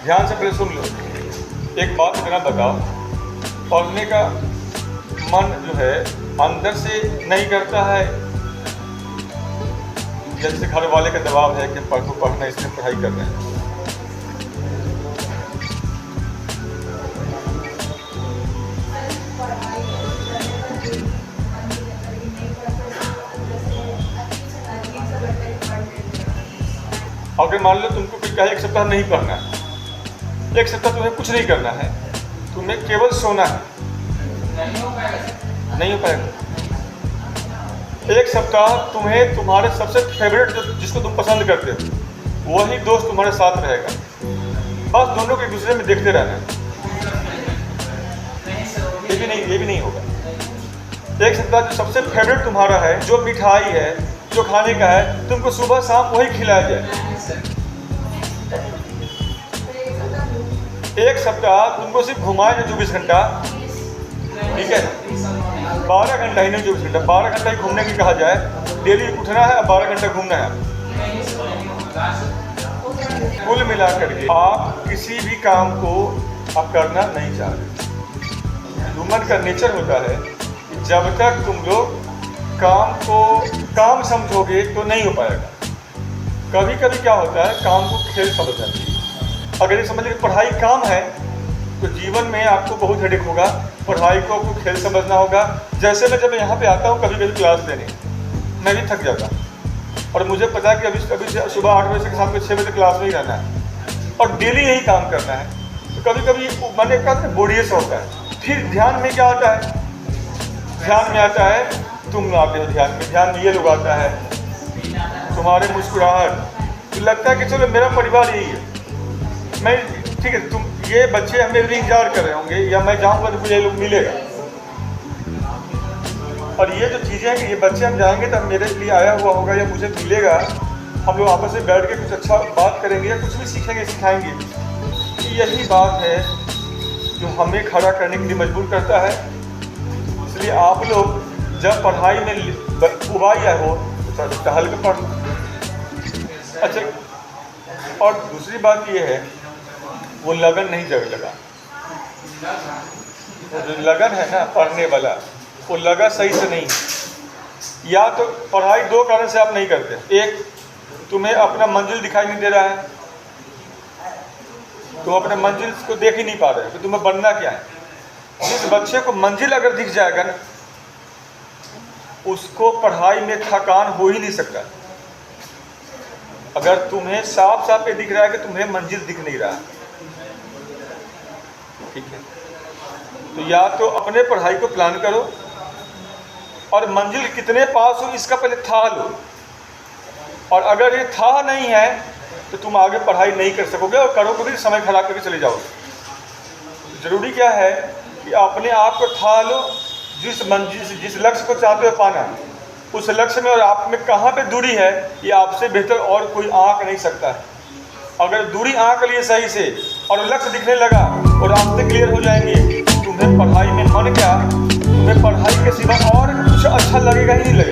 ध्यान से पहले सुन लो। एक बात इतना बताओ, पढ़ने का मन जो है अंदर से नहीं करता है, जैसे घर वाले का दबाव है कि पढ़ना इसलिए पढ़ाई कर रहे हैं। अगर मान लो तुमको कोई कहे एक सप्ताह नहीं पढ़ना है, एक सप्ताह तुम्हें कुछ नहीं करना है, तुम्हें केवल सोना है, नहीं हो पाएगा। एक सप्ताह तुम्हें तुम्हारे सबसे फेवरेट जिसको तुम पसंद करते हो वही दोस्त तुम्हारे साथ रहेगा, बस दोनों को एक दूसरे में देखते रहना है। ये भी नहीं होगा। एक सप्ताह जो सबसे फेवरेट तुम्हारा है, जो मिठाई है, जो खाने का है, तुमको सुबह शाम वही खिलाया जाए। एक सप्ताह तुमको सिर्फ घुमाए 24 घंटा, ठीक है, 12 घंटा ही नहीं 24 घंटा, 12 घंटा ही घूमने की कहा जाए। डेली उठना है और 12 घंटा घूमना है। कुल मिलाकर के आप किसी भी काम को आप करना नहीं चाह रहे। ह्यूमन का नेचर होता है कि जब तक तुम लोग काम को काम समझोगे तो नहीं हो पाएगा। कभी कभी क्या होता है, काम को खेल समझ जाती है। अगर ये समझ लीजिए पढ़ाई काम है तो जीवन में आपको बहुत हेडेक होगा। पढ़ाई को आपको खेल समझना होगा। जैसे मैं जब यहाँ पे आता हूँ कभी कभी क्लास देने, मैं भी थक जाता हूँ और मुझे पता है कि अभी सुबह 8 बजे से शाम को 6 बजे क्लास में ही रहना है और डेली यही काम करना है। तो कभी कभी मैंने कहा बोरियस होता है। फिर ध्यान में क्या आता है, ध्यान में आता है, तुम आते हो ध्यान में ये लोग आता है, तुम्हारे मुस्कुराहट, तो लगता है कि चलो मेरा परिवार यही है, मैं ठीक है, तुम ये बच्चे हमें भी इंतजार कर रहे होंगे या मैं जाऊंगा तो मुझे ये लोग मिलेगा। और ये जो चीज़ें हैं कि ये बच्चे हम जाएंगे तो मेरे लिए आया हुआ होगा या मुझे मिलेगा, हम लोग आपस में बैठ के कुछ अच्छा बात करेंगे या कुछ भी सीखेंगे सिखाएंगे। यही बात है जो हमें खड़ा करने के लिए मजबूर करता है। इसलिए आप लोग जब पढ़ाई में उबाई आए हो तो टहल के पढ़। अच्छा, और दूसरी बात ये है, वो लगन नहीं जग लगा। वो जो लगन है ना पढ़ने वाला, वो लगा सही से नहीं। या तो पढ़ाई दो कारण से आप नहीं करते। एक, तुम्हें अपना मंजिल दिखाई नहीं दे रहा है, तुम अपने मंजिल को देख ही नहीं पा रहे कि तुम्हें बनना क्या है। जिस बच्चे को मंजिल अगर दिख जाएगा ना, उसको पढ़ाई में थकान हो ही नहीं सकता। अगर तुम्हें साफ साफ ये दिख रहा है कि तुम्हें मंजिल दिख नहीं रहा, ठीक है, तो या तो अपने पढ़ाई को प्लान करो और मंजिल कितने पास हो इसका पहले था लो। और अगर ये था नहीं है तो तुम आगे पढ़ाई नहीं कर सकोगे और करोगे भी समय खराब करके चले जाओगे। जरूरी क्या है कि अपने आप को था लो, जिस लक्ष्य को चाहते हो पाना, उस लक्ष्य में और आप में कहाँ पे दूरी है ये आपसे बेहतर और कोई आंक नहीं सकता है। अगर दूरी आंक लिए सही से और लक्ष्य दिखने लगा और रास्ते क्लियर हो जाएंगे, तुम्हें पढ़ाई में मन क्या, तुम्हें पढ़ाई के सिवा और कुछ अच्छा लगेगा ही नहीं लगेगा।